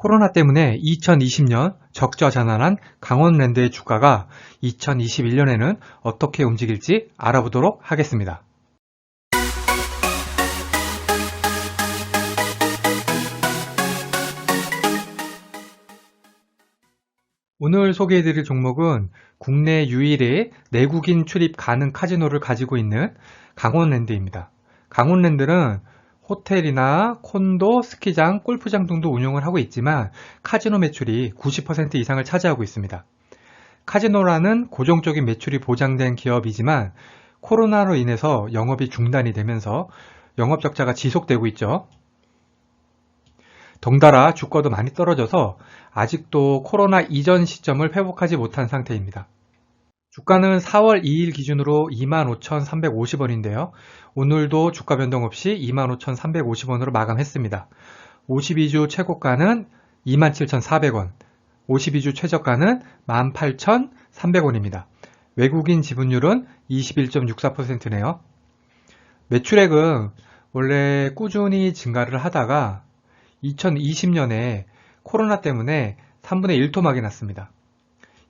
코로나 때문에 2020년 적자전환한 강원랜드의 주가가 2021년에는 어떻게 움직일지 알아보도록 하겠습니다. 오늘 소개해드릴 종목은 국내 유일의 내국인 출입 가능 카지노를 가지고 있는 강원랜드입니다. 강원랜드는 호텔이나 콘도, 스키장, 골프장 등도 운영을 하고 있지만 카지노 매출이 90% 이상을 차지하고 있습니다. 카지노라는 고정적인 매출이 보장된 기업이지만 코로나로 인해서 영업이 중단이 되면서 영업 적자가 지속되고 있죠. 덩달아 주가도 많이 떨어져서 아직도 코로나 이전 시점을 회복하지 못한 상태입니다. 주가는 4월 2일 기준으로 25,350원인데요. 오늘도 주가 변동 없이 25,350원으로 마감했습니다. 52주 최고가는 27,400원, 52주 최저가는 18,300원입니다. 외국인 지분율은 21.64%네요. 매출액은 원래 꾸준히 증가를 하다가 2020년에 코로나 때문에 3분의 1 토막이 났습니다.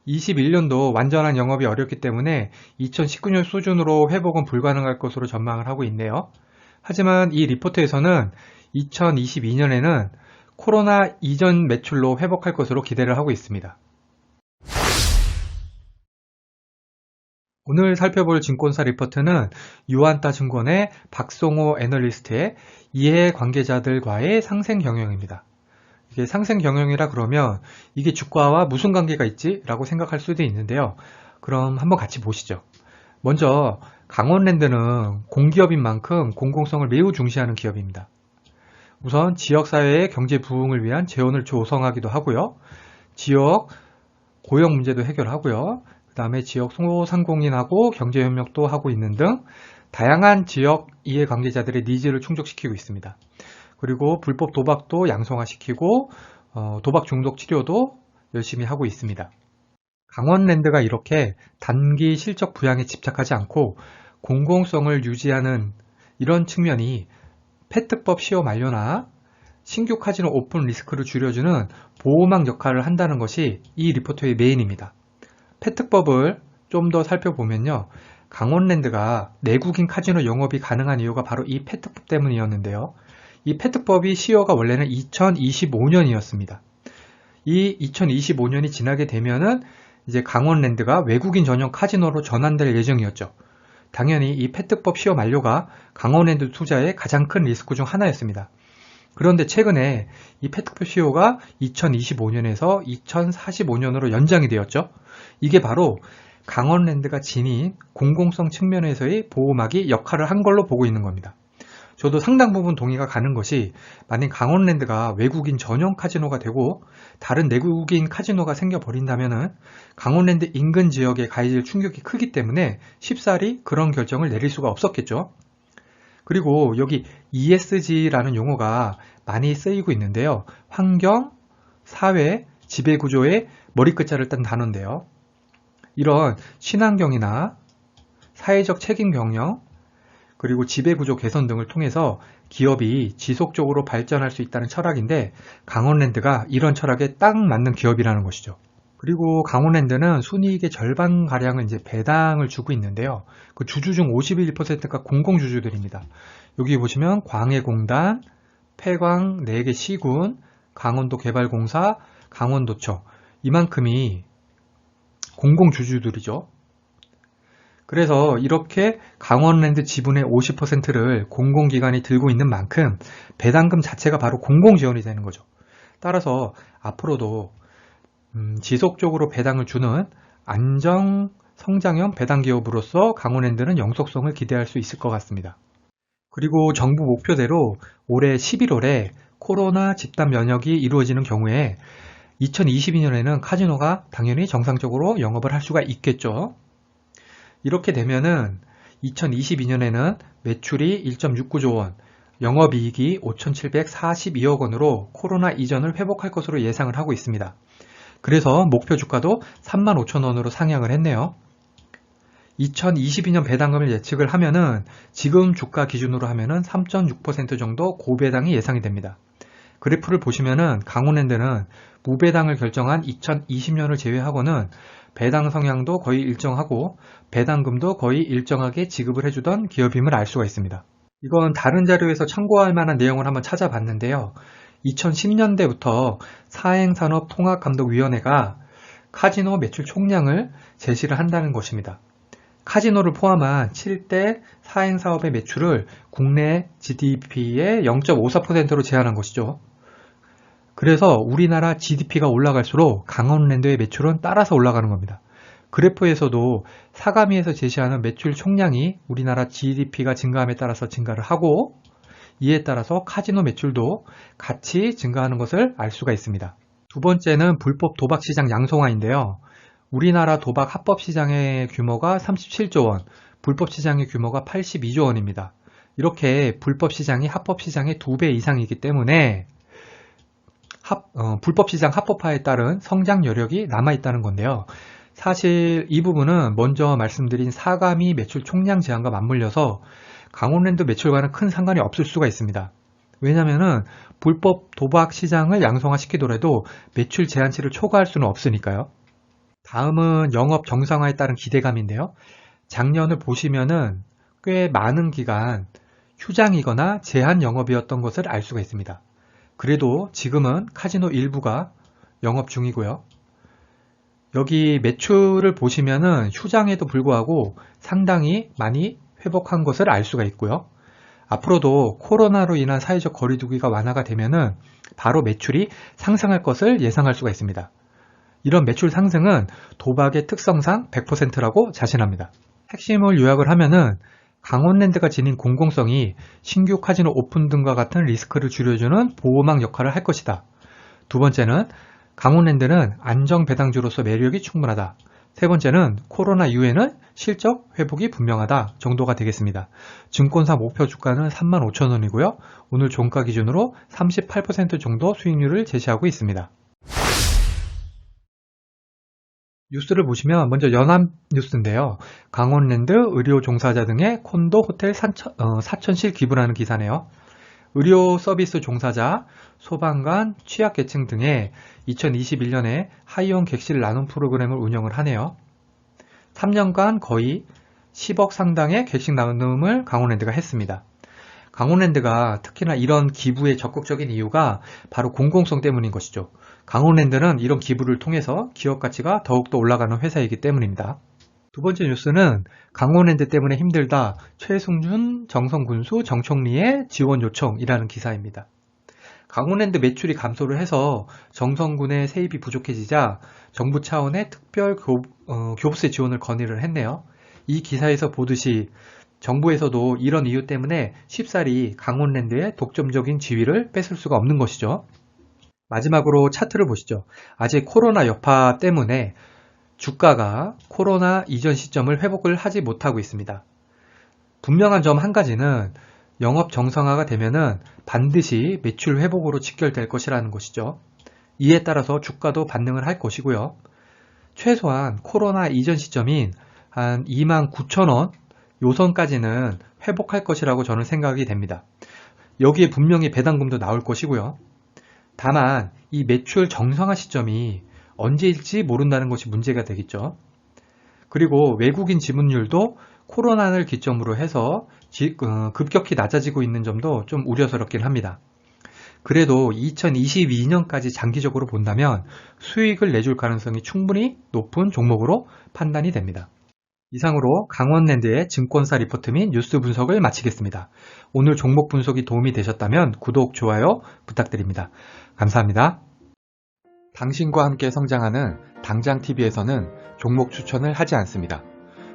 21년도 완전한 영업이 어렵기 때문에 2019년 수준으로 회복은 불가능할 것으로 전망을 하고 있네요. 하지만 이 리포트에서는 2022년에는 코로나 이전 매출로 회복할 것으로 기대를 하고 있습니다. 오늘 살펴볼 증권사 리포트는 유안타증권의 박송호 애널리스트의 이해관계자들과의 상생 경영입니다. 이게 상생 경영이라 그러면 이게 주가와 무슨 관계가 있지? 라고 생각할 수도 있는데요. 그럼 한번 같이 보시죠. 먼저 강원랜드는 공기업인 만큼 공공성을 매우 중시하는 기업입니다. 우선 지역사회의 경제 부흥을 위한 재원을 조성하기도 하고요. 지역 고용 문제도 해결하고요. 그 다음에 지역 소상공인하고 경제협력도 하고 있는 등 다양한 지역 이해관계자들의 니즈를 충족시키고 있습니다. 그리고 불법 도박도 양성화시키고 도박 중독 치료도 열심히 하고 있습니다. 강원랜드가 이렇게 단기 실적 부양에 집착하지 않고 공공성을 유지하는 이런 측면이 페트법 시효 만료나 신규 카지노 오픈 리스크를 줄여주는 보호막 역할을 한다는 것이 이 리포트의 메인입니다. 페트법을 좀 더 살펴보면요. 강원랜드가 내국인 카지노 영업이 가능한 이유가 바로 이 페트법 때문이었는데요. 이 페트법이 시효가 원래는 2025년이었습니다. 이 2025년이 지나게 되면은 이제 강원랜드가 외국인 전용 카지노로 전환될 예정이었죠. 당연히 이 페트법 시효 만료가 강원랜드 투자의 가장 큰 리스크 중 하나였습니다. 그런데 최근에 이 페트법 시효가 2025년에서 2045년으로 연장이 되었죠. 이게 바로 강원랜드가 지닌 공공성 측면에서의 보호막이 역할을 한 걸로 보고 있는 겁니다. 저도 상당 부분 동의가 가는 것이 만약 강원랜드가 외국인 전용 카지노가 되고 다른 내국인 카지노가 생겨버린다면 강원랜드 인근 지역에 가해질 충격이 크기 때문에 쉽사리 그런 결정을 내릴 수가 없었겠죠. 그리고 여기 ESG라는 용어가 많이 쓰이고 있는데요. 환경, 사회, 지배구조의 머리끝자를 딴 단어인데요. 이런 친환경이나 사회적 책임 경영, 그리고 지배구조 개선 등을 통해서 기업이 지속적으로 발전할 수 있다는 철학인데 강원랜드가 이런 철학에 딱 맞는 기업이라는 것이죠. 그리고 강원랜드는 순이익의 절반가량을 이제 배당을 주고 있는데요. 그 주주 중 51%가 공공주주들입니다. 여기 보시면 광해공단, 폐광 4개 시군, 강원도개발공사, 강원도청 이만큼이 공공주주들이죠. 그래서 이렇게 강원랜드 지분의 50%를 공공기관이 들고 있는 만큼 배당금 자체가 바로 공공지원이 되는 거죠. 따라서 앞으로도 지속적으로 배당을 주는 안정 성장형 배당 기업으로서 강원랜드는 영속성을 기대할 수 있을 것 같습니다. 그리고 정부 목표대로 올해 11월에 코로나 집단 면역이 이루어지는 경우에 2022년에는 카지노가 당연히 정상적으로 영업을 할 수가 있겠죠. 이렇게 되면은 2022년에는 매출이 1.69조 원, 영업이익이 5,742억 원으로 코로나 이전을 회복할 것으로 예상을 하고 있습니다. 그래서 목표 주가도 35,000원으로 상향을 했네요. 2022년 배당금을 예측을 하면은 지금 주가 기준으로 하면은 3.6% 정도 고배당이 예상이 됩니다. 그래프를 보시면은 강원랜드는 무배당을 결정한 2020년을 제외하고는 배당 성향도 거의 일정하고 배당금도 거의 일정하게 지급을 해주던 기업임을 알 수가 있습니다. 이건 다른 자료에서 참고할 만한 내용을 한번 찾아봤는데요. 2010년대부터 사행산업통합감독위원회가 카지노 매출 총량을 제시를 한다는 것입니다. 카지노를 포함한 7대 사행사업의 매출을 국내 GDP의 0.54%로 제한한 것이죠. 그래서 우리나라 GDP가 올라갈수록 강원랜드의 매출은 따라서 올라가는 겁니다. 그래프에서도 사가미에서 제시하는 매출 총량이 우리나라 GDP가 증가함에 따라서 증가를 하고 이에 따라서 카지노 매출도 같이 증가하는 것을 알 수가 있습니다. 두 번째는 불법 도박 시장 양성화인데요. 우리나라 도박 합법 시장의 규모가 37조 원, 불법 시장의 규모가 82조 원입니다. 이렇게 불법 시장이 합법 시장의 2배 이상이기 때문에 불법 시장 합법화에 따른 성장 여력이 남아있다는 건데요. 사실 이 부분은 먼저 말씀드린 사가미 매출 총량 제한과 맞물려서 강원랜드 매출과는 큰 상관이 없을 수가 있습니다. 왜냐하면 불법 도박 시장을 양성화시키더라도 매출 제한치를 초과할 수는 없으니까요. 다음은 영업 정상화에 따른 기대감인데요. 작년을 보시면은 꽤 많은 기간 휴장이거나 제한 영업이었던 것을 알 수가 있습니다. 그래도 지금은 카지노 일부가 영업 중이고요. 여기 매출을 보시면은 휴장에도 불구하고 상당히 많이 회복한 것을 알 수가 있고요. 앞으로도 코로나로 인한 사회적 거리두기가 완화가 되면은 바로 매출이 상승할 것을 예상할 수가 있습니다. 이런 매출 상승은 도박의 특성상 100%라고 자신합니다. 핵심을 요약을 하면은 강원랜드가 지닌 공공성이 신규 카지노 오픈 등과 같은 리스크를 줄여주는 보호막 역할을 할 것이다. 두 번째는 강원랜드는 안정 배당주로서 매력이 충분하다. 세 번째는 코로나 이후에는 실적 회복이 분명하다 정도가 되겠습니다. 증권사 목표 주가는 35,000원이고요. 오늘 종가 기준으로 38% 정도 수익률을 제시하고 있습니다. 뉴스를 보시면 먼저 연합뉴스인데요. 강원랜드 의료 종사자 등의 콘도 호텔 사천실 기부라는 기사네요. 의료 서비스 종사자, 소방관, 취약계층 등의 2021년에 하이온 객실 나눔 프로그램을 운영을 하네요. 3년간 거의 10억 상당의 객실 나눔을 강원랜드가 했습니다. 강원랜드가 특히나 이런 기부에 적극적인 이유가 바로 공공성 때문인 것이죠. 강원랜드는 이런 기부를 통해서 기업 가치가 더욱더 올라가는 회사이기 때문입니다. 두 번째 뉴스는 강원랜드 때문에 힘들다. 최승준 정성군수 정총리의 지원 요청이라는 기사입니다. 강원랜드 매출이 감소를 해서 정성군의 세입이 부족해지자 정부 차원의 특별 교부세 지원을 건의를 했네요. 이 기사에서 보듯이 정부에서도 이런 이유 때문에 쉽사리 강원랜드의 독점적인 지위를 뺏을 수가 없는 것이죠. 마지막으로 차트를 보시죠. 아직 코로나 여파 때문에 주가가 코로나 이전 시점을 회복을 하지 못하고 있습니다. 분명한 점 한 가지는 영업 정상화가 되면은 반드시 매출 회복으로 직결될 것이라는 것이죠. 이에 따라서 주가도 반등을 할 것이고요. 최소한 코로나 이전 시점인 한 29,000원 요 선까지는 회복할 것이라고 저는 생각이 됩니다. 여기에 분명히 배당금도 나올 것이고요. 다만 이 매출 정상화 시점이 언제일지 모른다는 것이 문제가 되겠죠. 그리고 외국인 지분율도 코로나를 기점으로 해서 급격히 낮아지고 있는 점도 좀 우려스럽긴 합니다. 그래도 2022년까지 장기적으로 본다면 수익을 내줄 가능성이 충분히 높은 종목으로 판단이 됩니다. 이상으로 강원랜드의 증권사 리포트 및 뉴스 분석을 마치겠습니다. 오늘 종목 분석이 도움이 되셨다면 구독, 좋아요 부탁드립니다. 감사합니다. 당신과 함께 성장하는 당장TV에서는 종목 추천을 하지 않습니다.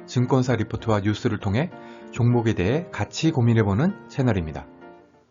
증권사 리포트와 뉴스를 통해 종목에 대해 같이 고민해보는 채널입니다.